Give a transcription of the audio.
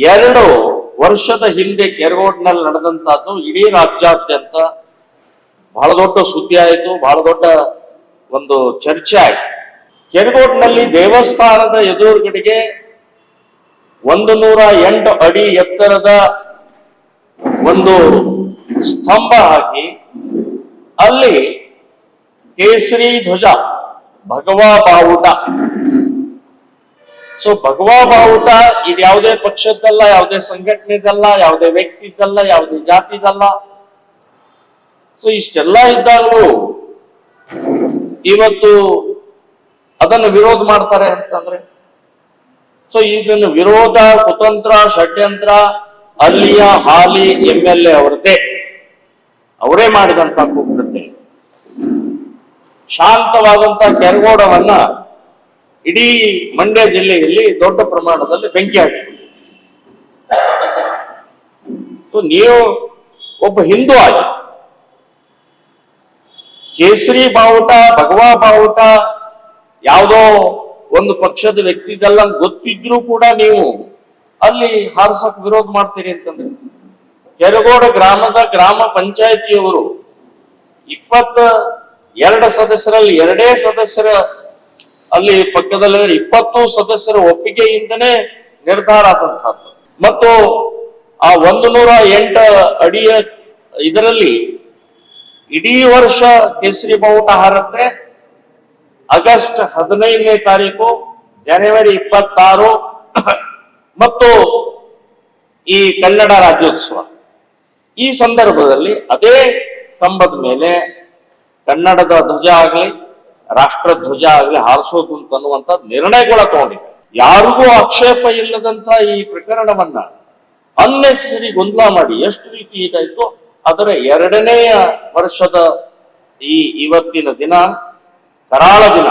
2 ವರ್ಷದ ಹಿಂದೆ ಕೆರಗೋಡ್ನಲ್ಲಿ ನಡೆದಂತಹದ್ದು ಇಡೀ ರಾಜ್ಯಾದ್ಯಂತ ಬಹಳ ದೊಡ್ಡ ಸುದ್ದಿ ಆಯಿತು, ಬಹಳ ದೊಡ್ಡ ಒಂದು ಚರ್ಚೆ ಆಯಿತು. ಕೆರಗೋಡ್ನಲ್ಲಿ ದೇವಸ್ಥಾನದ ಎದುರುಗಡೆಗೆ 108 ಅಡಿ ಎತ್ತರದ ಒಂದು ಸ್ತಂಭ ಹಾಕಿ ಅಲ್ಲಿ ಕೇಸರಿ ಧ್ವಜ ಭಗವಾ ಬಾವುಟ. ಸೊ ಭಗವಾ ಬಾವುಟ ಇದು ಯಾವುದೇ ಪಕ್ಷದ್ದಲ್ಲ, ಯಾವುದೇ ಸಂಘಟನೆದಲ್ಲ, ಯಾವುದೇ ವ್ಯಕ್ತಿದಲ್ಲ, ಯಾವುದೇ ಜಾತಿದಲ್ಲ. ಸೊ ಇಷ್ಟೆಲ್ಲ ಇದ್ದಾಗಲೂ ಇವತ್ತು ಅದನ್ನು ವಿರೋಧ ಮಾಡ್ತಾರೆ ಅಂತಂದ್ರೆ, ಸೊ ಇದನ್ನು ವಿರೋಧ, ಕುತಂತ್ರ, ಷಡ್ಯಂತ್ರ ಅಲ್ಲಿಯ ಹಾಲಿ MLA ಅವರದೇ, ಅವರೇ ಮಾಡಿದಂತ ಕುಕೃತ್ಯ. ಶಾಂತವಾದಂತ ಕೆರಗೋಡವನ್ನ ಇಡೀ ಮಂಡ್ಯ ಜಿಲ್ಲೆಯಲ್ಲಿ ದೊಡ್ಡ ಪ್ರಮಾಣದಲ್ಲಿ ಬೆಂಕಿ ಹಚ್ಚಿಬಿಟ್ಟು, ಸೊ ನೀವು ಒಬ್ಬ ಹಿಂದೂ ಆಗಿ ಕೇಸರಿ ಬಾವುಟ, ಭಗವಾ ಬಾವುಟ ಯಾವುದೋ ಒಂದು ಪಕ್ಷದ ವ್ಯಕ್ತಿದೆಲ್ಲ ಗೊತ್ತಿದ್ರೂ ಕೂಡ ನೀವು ಅಲ್ಲಿ ಹಾರಿಸಕ್ ವಿರೋಧ ಮಾಡ್ತೀರಿ ಅಂತಂದ್ರೆ, ಕೆರಗೋಡ ಗ್ರಾಮದ ಗ್ರಾಮ ಪಂಚಾಯತಿಯವರು 22 ಸದಸ್ಯರಲ್ಲಿ 2 ಸದಸ್ಯರ ಅಲ್ಲಿ ಪಕ್ಕದಲ್ಲಿ 20 ಸದಸ್ಯರ ಒಪ್ಪಿಗೆಯಿಂದನೇ ನಿರ್ಧಾರ ಆದಂತಹದ್ದು. ಮತ್ತು ಆ 108 ಅಡಿಯ ಇದರಲ್ಲಿ ಇಡೀ ವರ್ಷ ಕೇಸರಿ ಬಾವುಟ ಹಾರತ್ತೆ. ಆಗಸ್ಟ್ 15ನೇ ತಾರೀಕು, ಜನವರಿ 26 ಮತ್ತು ಈ ಕನ್ನಡ ರಾಜ್ಯೋತ್ಸವ, ಈ ಸಂದರ್ಭದಲ್ಲಿ ಅದೇ ಸ್ತಂಭದ ಮೇಲೆ ಕನ್ನಡದ ಧ್ವಜ ಆಗ್ಲಿ, ರಾಷ್ಟ್ರ ಧ್ವಜ ಆಗ್ಲಿ ಹಾರಿಸೋದು ಅಂತನ್ನುವಂತ ನಿರ್ಣಯಗಳ ತಗೊಂಡಿದೆ. ಯಾರಿಗೂ ಆಕ್ಷೇಪ ಇಲ್ಲದಂತ ಈ ಪ್ರಕರಣವನ್ನ ಅನ್ನೆಸರಿ ಗೊಂದಲ ಮಾಡಿ ಎಷ್ಟು ರೀತಿ ಇದಾಯ್ತು. ಅದರ 2ನೇ ವರ್ಷದ ಇವತ್ತಿನ ದಿನ ಕರಾಳ ದಿನ.